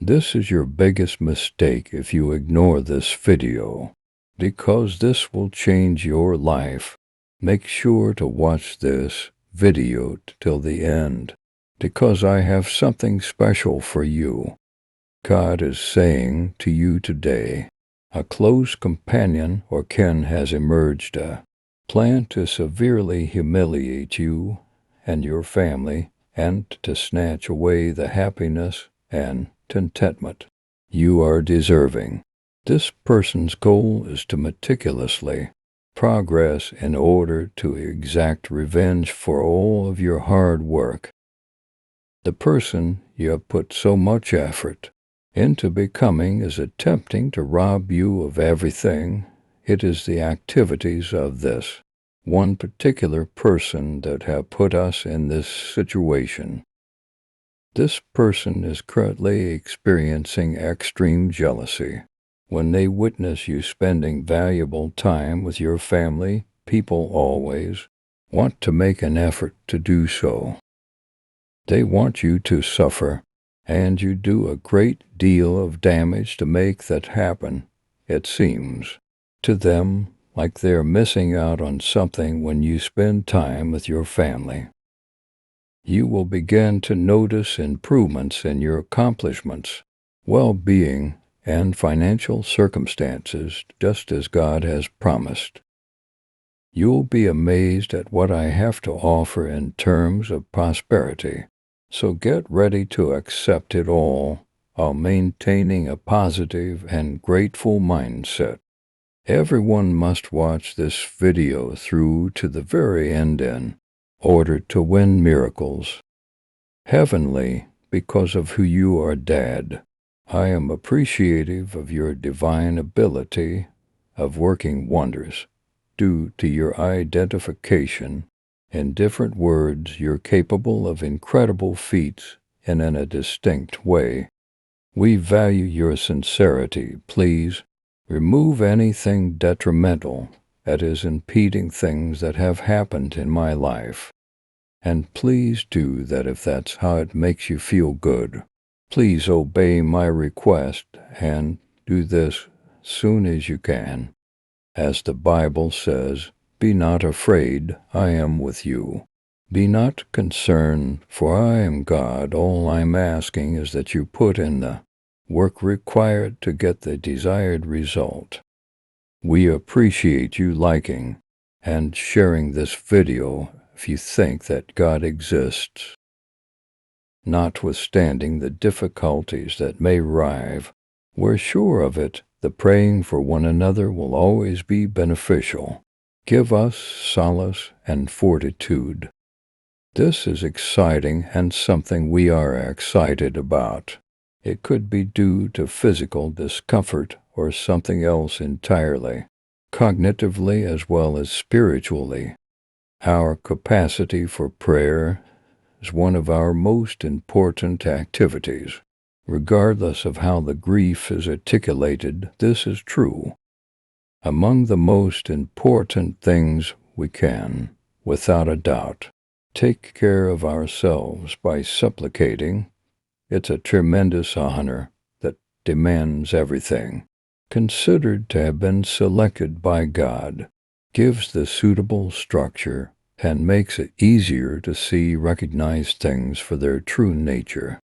This is your biggest mistake if you ignore this video, because this will change your life. Make sure to watch this video till the end, because I have something special for you. God is saying to you today, a close companion or kin has emerged, a plan to severely humiliate you and your family and to snatch away the happiness and contentment you are deserving. This person's goal is to meticulously progress in order to exact revenge for all of your hard work. The person you have put so much effort into becoming is attempting to rob you of everything. It is the activities of this one particular person that have put us in this situation. This person is currently experiencing extreme jealousy. When they witness you spending valuable time with your family, people always want to make an effort to do so. They want you to suffer, and you do a great deal of damage to make that happen. It seems to them like they're missing out on something when you spend time with your family. You will begin to notice improvements in your accomplishments, well-being, and financial circumstances, just as God has promised. You'll be amazed at what I have to offer in terms of prosperity. So get ready to accept it all while maintaining a positive and grateful mindset. Everyone must watch this video through to the very end in order to win miracles. Heavenly, because of who you are, Dad, I am appreciative of your divine ability of working wonders. Due to your identification, in different words, you're capable of incredible feats and in a distinct way. We value your sincerity. Please remove anything detrimental that is impeding things that have happened in my life. And please do that if that's how it makes you feel good. Please obey my request and do this soon as you can. As the Bible says, be not afraid, I am with you. Be not concerned, for I am God. All I'm asking is that you put in the work required to get the desired result. We appreciate you liking and sharing this video if you think that God exists. Notwithstanding the difficulties that may arrive, we're sure of it. The praying for one another will always be beneficial. Give us solace and fortitude. This is exciting and something we are excited about. It could be due to physical discomfort or something else entirely, cognitively as well as spiritually. Our capacity for prayer is one of our most important activities. Regardless of how the grief is articulated, this is true. Among the most important things we can, without a doubt, take care of ourselves by supplicating. It's a tremendous honor that demands everything. Considered to have been selected by God, gives the suitable structure, and makes it easier to recognize things for their true nature.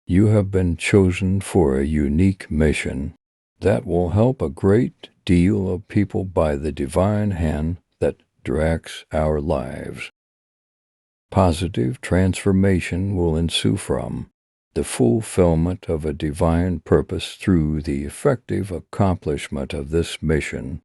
You have been chosen for a unique mission that will help a great deal of people by the divine hand that directs our lives. Positive transformation will ensue from the fulfillment of a divine purpose through the effective accomplishment of this mission.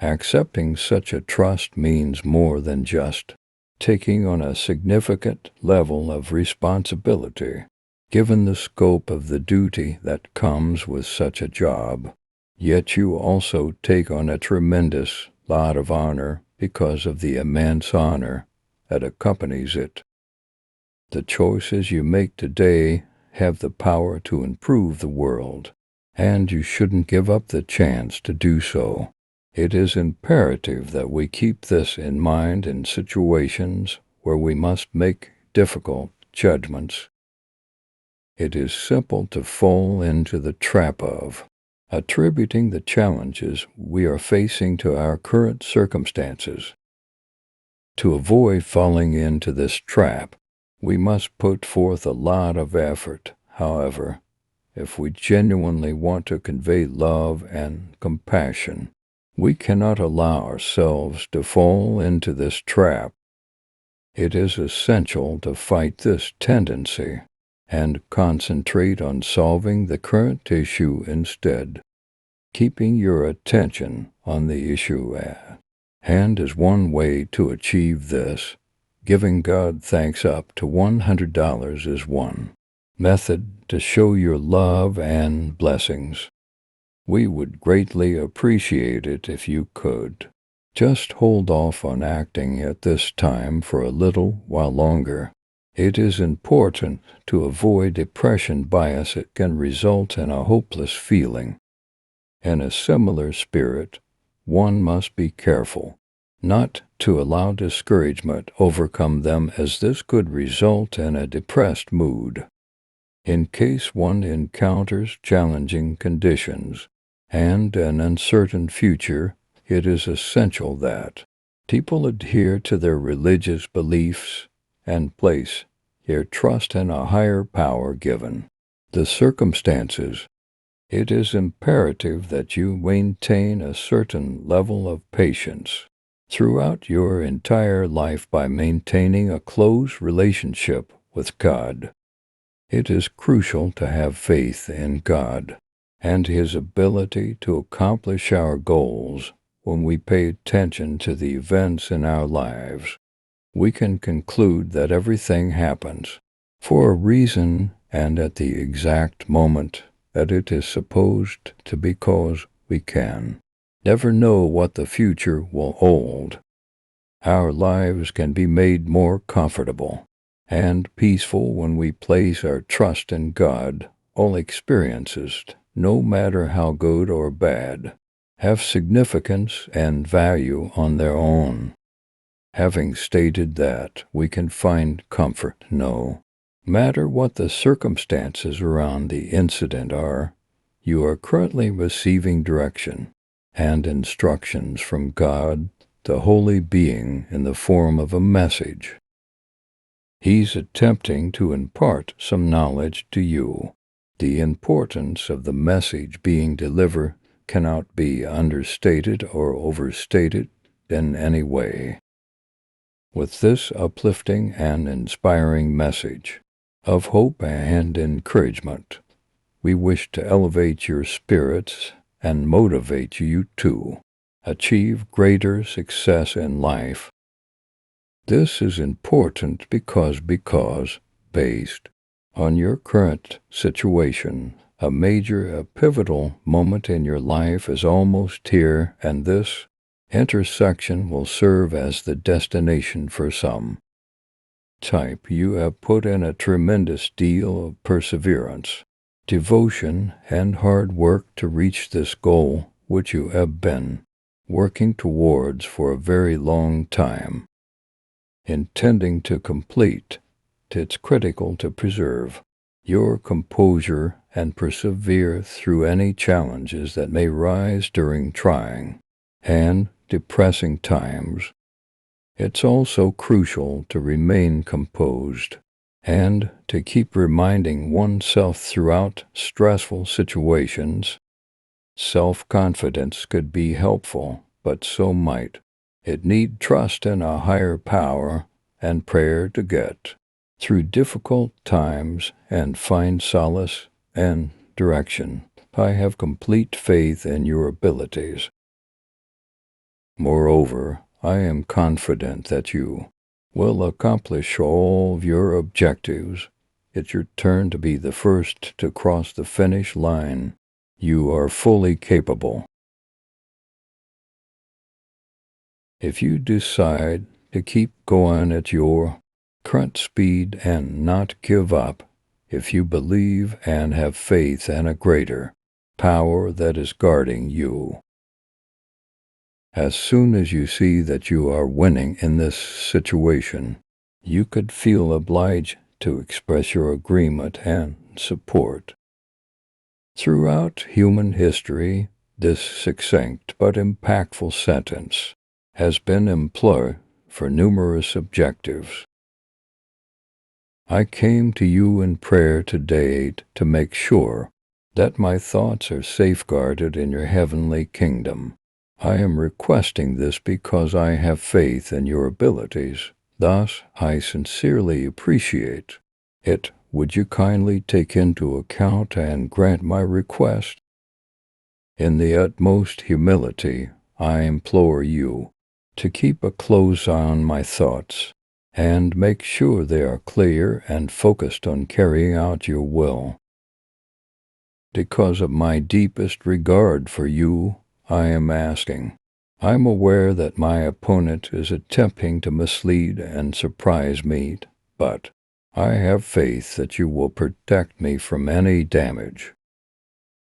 Accepting such a trust means more than just taking on a significant level of responsibility. Given the scope of the duty that comes with such a job, yet you also take on a tremendous lot of honor because of the immense honor that accompanies it. The choices you make today have the power to improve the world, and you shouldn't give up the chance to do so. It is imperative that we keep this in mind in situations where we must make difficult judgments. It is simple to fall into the trap of attributing the challenges we are facing to our current circumstances. To avoid falling into this trap, we must put forth a lot of effort. However, if we genuinely want to convey love and compassion, we cannot allow ourselves to fall into this trap. It is essential to fight this tendency and concentrate on solving the current issue instead. Keeping your attention on the issue at hand is one way to achieve this. Giving God thanks up to $100 is one method to show your love and blessings. We would greatly appreciate it if you could. Just hold off on acting at this time for a little while longer. It is important to avoid depression bias. It can result in a hopeless feeling. In a similar spirit, one must be careful not to allow discouragement overcome them, as this could result in a depressed mood. In case one encounters challenging conditions and an uncertain future, it is essential that people adhere to their religious beliefs and place their trust in a higher power given the circumstances. It is imperative that you maintain a certain level of patience throughout your entire life by maintaining a close relationship with God. It is crucial to have faith in God and His ability to accomplish our goals. When we pay attention to the events in our lives, we can conclude that everything happens for a reason and at the exact moment that it is supposed to, because we can never know what the future will hold. Our lives can be made more comfortable and peaceful when we place our trust in God. All experiences, no matter how good or bad, have significance and value on their own. Having stated that, we can find comfort no matter what the circumstances around the incident are. You are currently receiving direction and instructions from God, the Holy Being, in the form of a message. He's attempting to impart some knowledge to you. The importance of the message being delivered cannot be understated or overstated in any way. With this uplifting and inspiring message of hope and encouragement, we wish to elevate your spirits and motivate you to achieve greater success in life. This is important because based on your current situation, a pivotal moment in your life is almost here, and this intersection will serve as the destination for some. You have put in a tremendous deal of perseverance, devotion, and hard work to reach this goal, which you have been working towards for a very long time, intending to complete. It's critical to preserve your composure and persevere through any challenges that may rise during trying and depressing times. It's also crucial to remain composed and to keep reminding oneself throughout stressful situations. Self-confidence could be helpful, but so might it need trust in a higher power and prayer to get through difficult times and find solace and direction. I have complete faith in your abilities. Moreover, I am confident that you will accomplish all of your objectives. It's your turn to be the first to cross the finish line. You are fully capable. If you decide to keep going at your current speed and not give up, if you believe and have faith in a greater power that is guarding you, as soon as you see that you are winning in this situation, you could feel obliged to express your agreement and and support. Throughout human history, this succinct but impactful sentence has been employed for numerous objectives. I came to you in prayer today to make sure that my thoughts are safeguarded in your heavenly kingdom. I am requesting this because I have faith in your abilities. Thus, I sincerely appreciate it. Would you kindly take into account and grant my request? In the utmost humility, I implore you to keep a close eye on my thoughts and make sure they are clear and focused on carrying out your will. Because of my deepest regard for you, I am asking. I'm aware that my opponent is attempting to mislead and surprise me, but I have faith that you will protect me from any damage.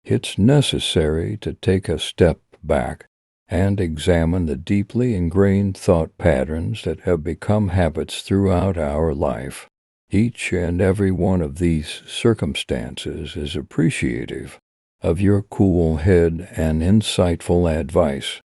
It's necessary to take a step back and examine the deeply ingrained thought patterns that have become habits throughout our life. Each and every one of these circumstances is appreciative of your cool head and insightful advice.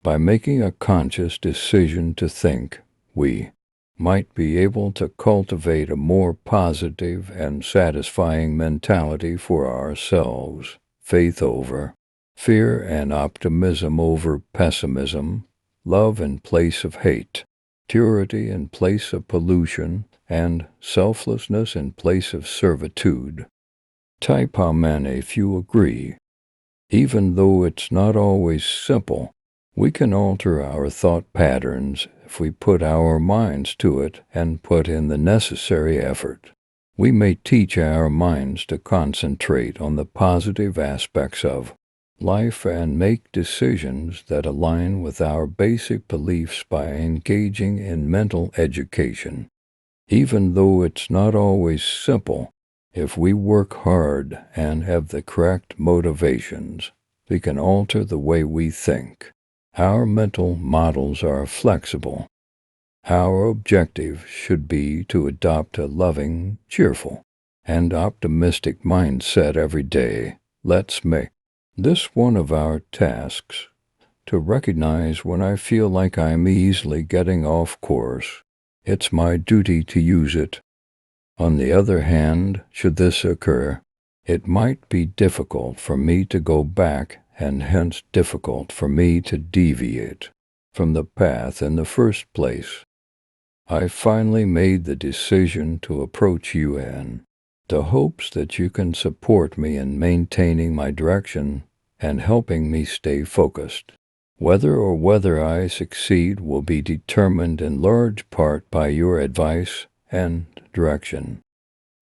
By making a conscious decision to think, we might be able to cultivate a more positive and satisfying mentality for ourselves, faith over fear and optimism over pessimism, love in place of hate, purity in place of pollution, and selflessness in place of servitude. Type amen if you agree. Even though it's not always simple, we can alter our thought patterns if we put our minds to it and put in the necessary effort. We may teach our minds to concentrate on the positive aspects of life and make decisions that align with our basic beliefs by engaging in mental education. Even though it's not always simple, if we work hard and have the correct motivations, we can alter the way we think. Our mental models are flexible. Our objective should be to adopt a loving, cheerful, and optimistic mindset every day. Let's make this one of our tasks, to recognize when I feel like I'm easily getting off course. It's my duty to use it. On the other hand, should this occur, it might be difficult for me to go back and hence difficult for me to deviate from the path in the first place. I finally made the decision to approach you in the hopes that you can support me in maintaining my direction and helping me stay focused. Whether I succeed will be determined in large part by your advice and direction.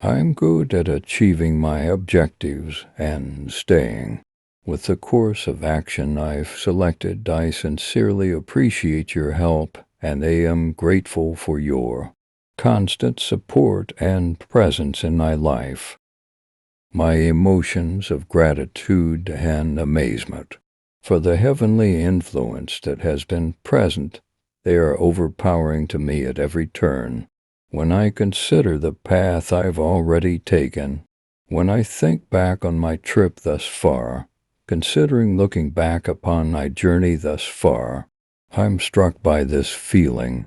I'm good at achieving my objectives and staying with the course of action I've selected. I sincerely appreciate your help, and I am grateful for your constant support and presence in my life. My emotions of gratitude and amazement for the heavenly influence that has been present, they are overpowering to me at every turn. When I consider the path I've already taken, when I think back on my trip thus far, considering looking back upon my journey thus far, I'm struck by this feeling.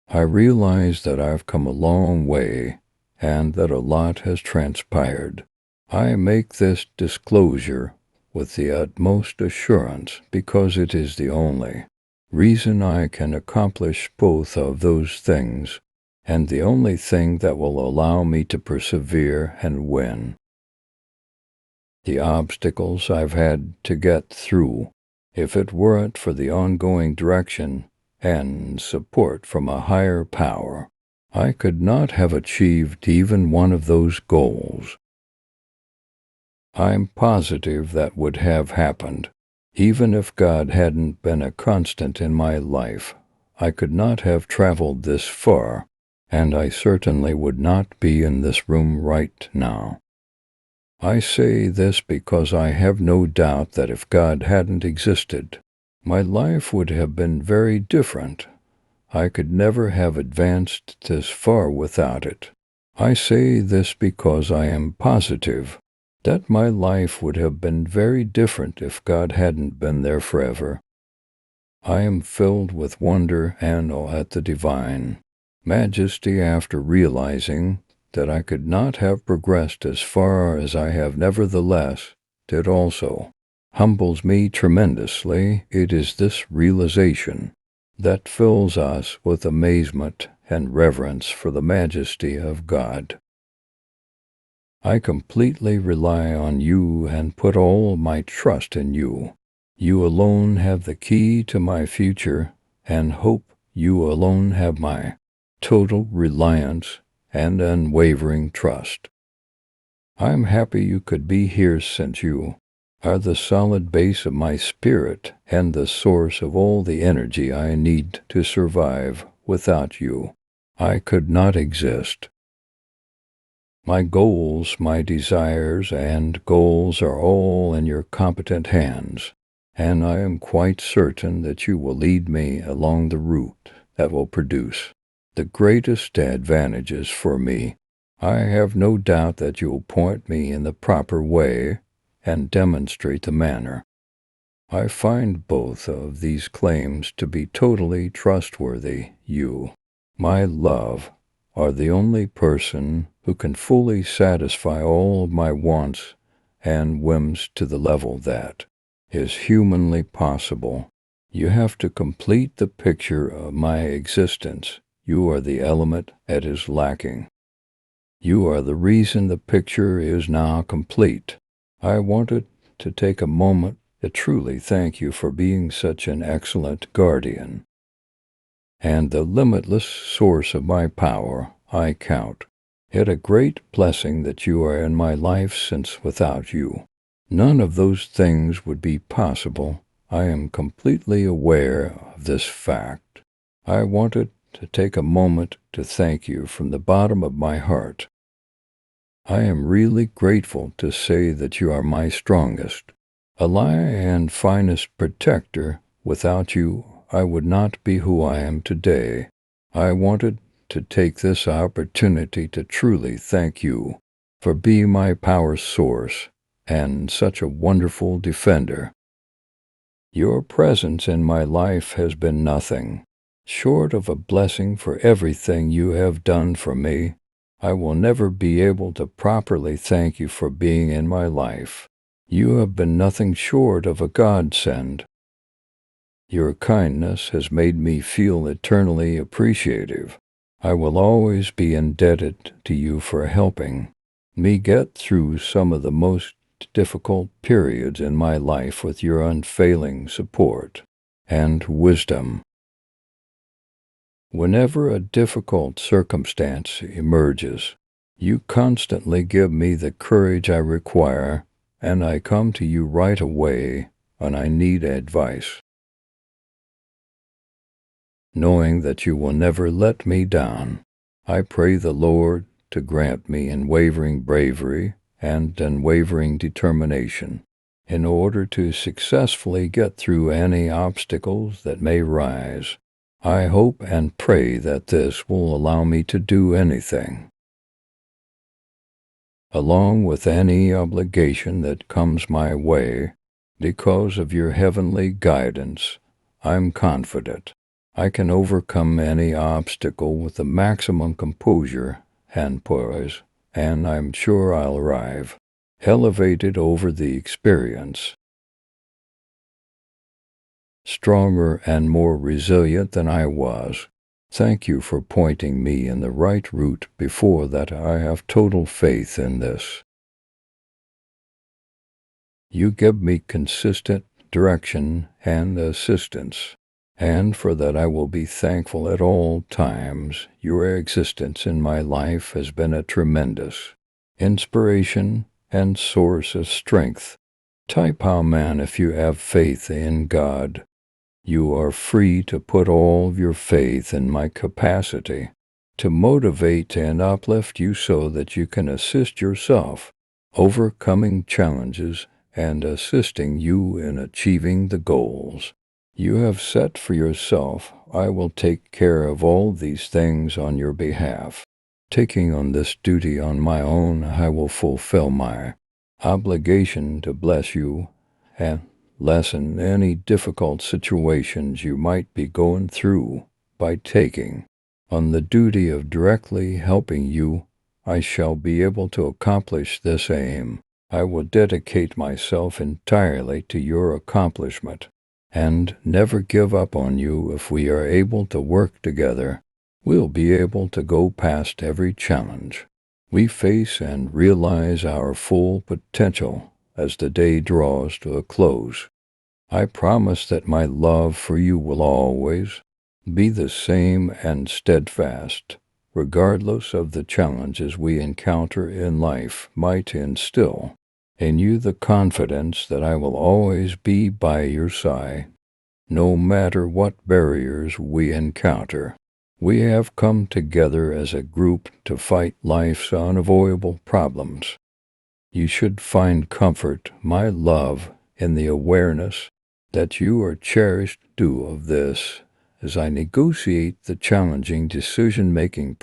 I realize that I've come a long way and that a lot has transpired. I make this disclosure with the utmost assurance because it is the only reason I can accomplish both of those things, and the only thing that will allow me to persevere and win. The obstacles I've had to get through, if it weren't for the ongoing direction and support from a higher power, I could not have achieved even one of those goals. I'm positive that would have happened. Even if God hadn't been a constant in my life, I could not have traveled this far, and I certainly would not be in this room right now. I say this because I have no doubt that if God hadn't existed, my life would have been very different. I could never have advanced this far without it. I say this because I am positive that my life would have been very different if God hadn't been there forever. I am filled with wonder and awe at the divine majesty after realizing that I could not have progressed as far as I have, nevertheless did also. Humbles me tremendously. It is this realization that fills us with amazement and reverence for the majesty of God. I completely rely on you and put all my trust in you. You alone have the key to my future, and hope you alone have my total reliance and unwavering trust. I am happy you could be here, since you are the solid base of my spirit and the source of all the energy I need to survive. Without you, I could not exist. My goals, my desires, and goals are all in your competent hands, and I am quite certain that you will lead me along the route that will produce the greatest advantages for me. I have no doubt that you will point me in the proper way and demonstrate the manner. I find both of these claims to be totally trustworthy. You, my love, are the only person who can fully satisfy all of my wants and whims to the level that is humanly possible. You have to complete the picture of my existence. You are the element that is lacking. You are the reason the picture is now complete. I wanted to take a moment to truly thank you for being such an excellent guardian and the limitless source of my power. I count it a great blessing that you are in my life, since without you, none of those things would be possible. I am completely aware of this fact. I wanted to take a moment to thank you from the bottom of my heart. I am really grateful to say that you are my strongest, ally, and finest protector. Without you, I would not be who I am today. I wanted to take this opportunity to truly thank you for being my power source and such a wonderful defender. Your presence in my life has been nothing short of a blessing. For everything you have done for me, I will never be able to properly thank you for being in my life. You have been nothing short of a godsend. Your kindness has made me feel eternally appreciative. I will always be indebted to you for helping me get through some of the most difficult periods in my life with your unfailing support and wisdom. Whenever a difficult circumstance emerges, you constantly give me the courage I require, and I come to you right away when I need advice, knowing that you will never let me down. I pray the Lord to grant me unwavering bravery and unwavering determination in order to successfully get through any obstacles that may rise. I hope and pray that this will allow me to do anything, along with any obligation that comes my way, because of your heavenly guidance. I'm confident I can overcome any obstacle with the maximum composure and poise, and I'm sure I'll arrive elevated over the experience, stronger and more resilient than I was. Thank you for pointing me in the right route before that. I have total faith in this. You give me consistent direction and assistance, and for that I will be thankful at all times. Your existence in my life has been a tremendous inspiration and source of strength. Type how, man, if you have faith in God, you are free to put all of your faith in my capacity to motivate and uplift you so that you can assist yourself, overcoming challenges and assisting you in achieving the goals you have set for yourself. I will take care of all these things on your behalf. taking on this duty on my own, I will fulfill my obligation to bless you and lessen any difficult situations you might be going through by taking on the duty of directly helping you. I shall be able to accomplish this aim. I will dedicate myself entirely to your accomplishment and never give up on you. If we are able to work together, we'll be able to go past every challenge we face and realize our full potential as the day draws to a close. I promise that my love for you will always be the same and steadfast, regardless of the challenges we encounter in life might instill in you the confidence that I will always be by your side, no matter what barriers we encounter. We have come together as a group to fight life's unavoidable problems. You should find comfort, my love, in the awareness that you are cherished due of this as I negotiate the challenging decision-making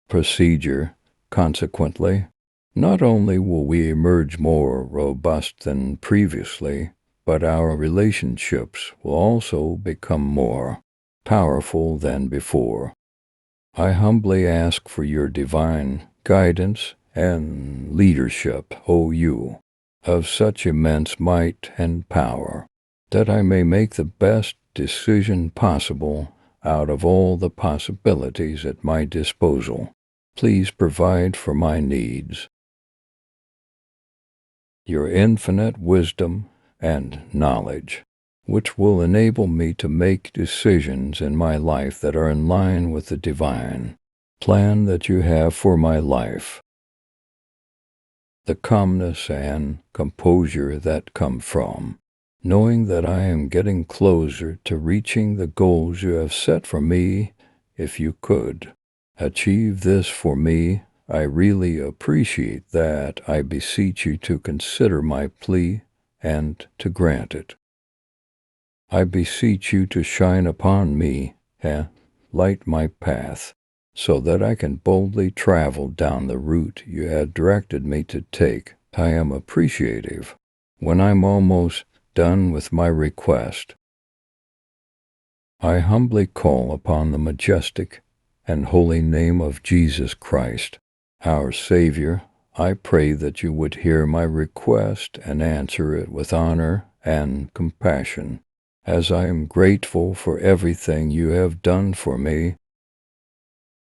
procedure. Consequently, not only will we emerge more robust than previously, but our relationships will also become more powerful than before. I humbly ask for your divine guidance and leadership, O you, of such immense might and power, that I may make the best decision possible out of all the possibilities at my disposal. Please provide for my needs. Your infinite wisdom and knowledge, which will enable me to make decisions in my life that are in line with the divine plan that you have for my life. The calmness and composure that come from knowing that I am getting closer to reaching the goals you have set for me. If you could achieve this for me, I really appreciate that. I beseech you to consider my plea and to grant it. I beseech you to shine upon me and light my path, so that I can boldly travel down the route you have directed me to take. I am appreciative when I'm almost done with my request. I humbly call upon the majestic and holy name of Jesus Christ, our Savior. I pray that you would hear my request and answer it with honor and compassion, as I am grateful for everything you have done for me.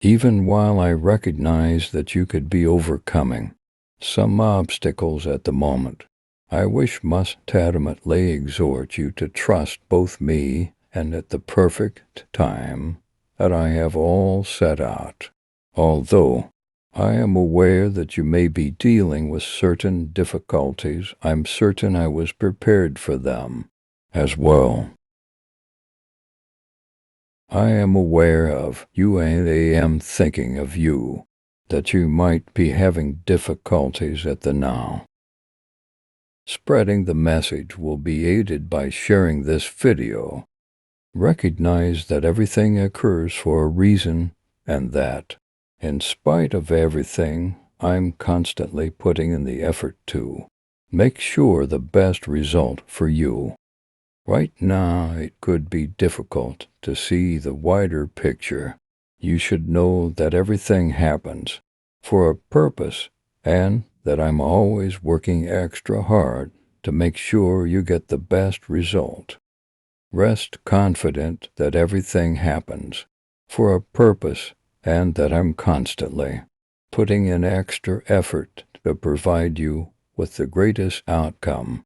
Even while I recognize that you could be overcoming some obstacles at the moment, I must adamantly exhort you to trust both me and at the perfect time that I have all set out. Although I am aware that you may be dealing with certain difficulties, I'm certain I was prepared for them as well. I am aware of you and I am thinking of you, that you might be having difficulties at the now. Spreading the message will be aided by sharing this video. Recognize that everything occurs for a reason and that, in spite of everything, I'm constantly putting in the effort to make sure the best result for you. Right now, it could be difficult to see the wider picture. You should know that everything happens for a purpose and that I'm always working extra hard to make sure you get the best result. Rest confident that everything happens for a purpose and that I'm constantly putting in extra effort to provide you with the greatest outcome.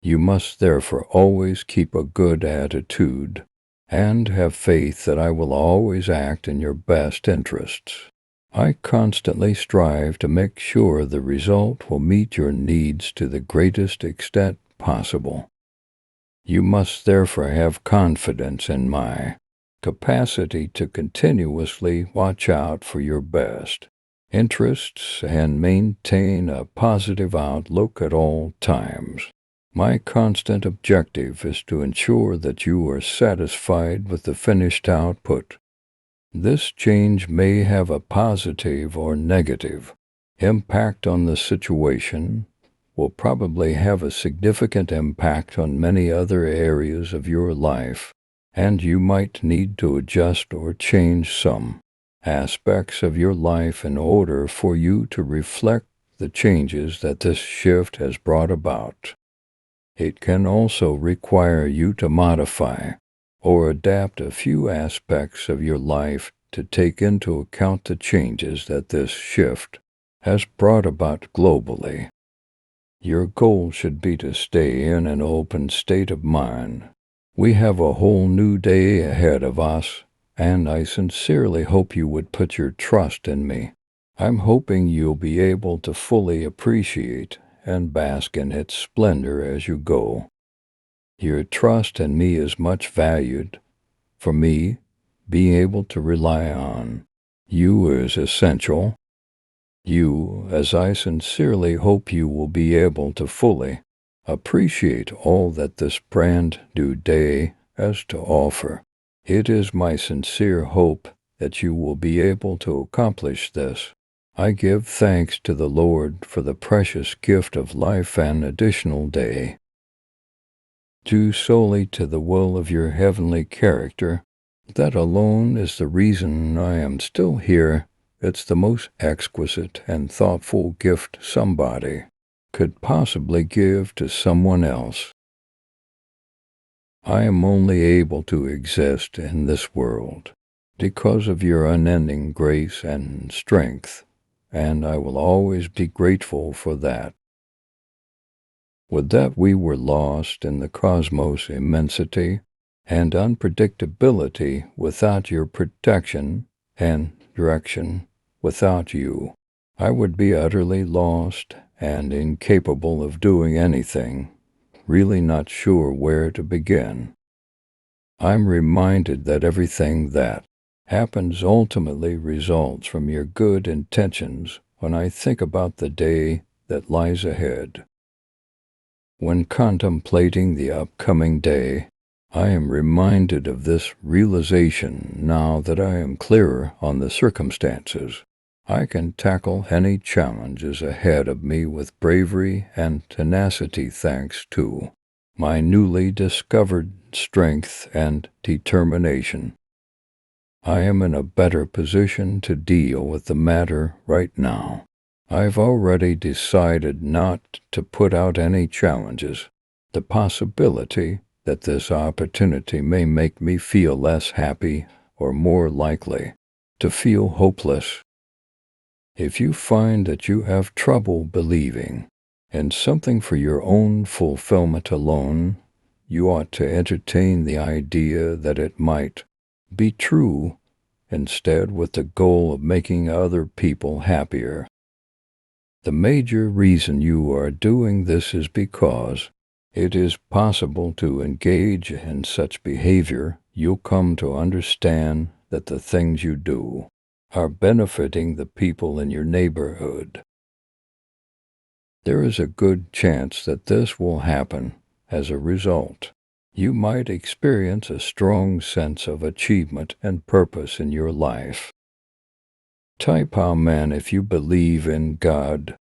You must therefore always keep a good attitude and have faith that I will always act in your best interests. I constantly strive to make sure the result will meet your needs to the greatest extent possible. You must therefore have confidence in my capacity to continuously watch out for your best interests and maintain a positive outlook at all times. My constant objective is to ensure that you are satisfied with the finished output. This change may have a positive or negative impact on the situation, will probably have a significant impact on many other areas of your life, and you might need to adjust or change some aspects of your life in order for you to reflect the changes that this shift has brought about. It can also require you to modify or adapt a few aspects of your life to take into account the changes that this shift has brought about globally. Your goal should be to stay in an open state of mind. We have a whole new day ahead of us, and I sincerely hope you would put your trust in me. I'm hoping you'll be able to fully appreciate and bask in its splendor as you go. Your trust in me is much valued. For me, being able to rely on you is essential. You, as I sincerely hope you will be able to fully appreciate all that this brand new day has to offer. It is my sincere hope that you will be able to accomplish this. I give thanks to the Lord for the precious gift of life and additional day. Due solely to the will of your heavenly character, that alone is the reason I am still here. It's the most exquisite and thoughtful gift somebody could possibly give to someone else. I am only able to exist in this world because of your unending grace and strength, and I will always be grateful for that. Would that we were lost in the cosmos' immensity and unpredictability without your protection and direction. Without you, I would be utterly lost and incapable of doing anything, really not sure where to begin. I'm reminded that everything that happens ultimately results from your good intentions when I think about the day that lies ahead. When contemplating the upcoming day, I am reminded of this realization now that I am clearer on the circumstances. I can tackle any challenges ahead of me with bravery and tenacity thanks to my newly discovered strength and determination. I am in a better position to deal with the matter right now. I've already decided not to put out any challenges. The possibility that this opportunity may make me feel less happy or more likely to feel hopeless. If you find that you have trouble believing in something for your own fulfillment alone, you ought to entertain the idea that it might be true instead, with the goal of making other people happier. The major reason you are doing this is because it is possible to engage in such behavior. You'll come to understand that the things you do are benefiting the people in your neighborhood. There is a good chance that this will happen. As a result, you might experience a strong sense of achievement and purpose in your life. Type Amen if you believe in God.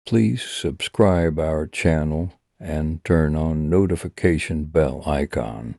Please subscribe our channel and turn on notification bell icon.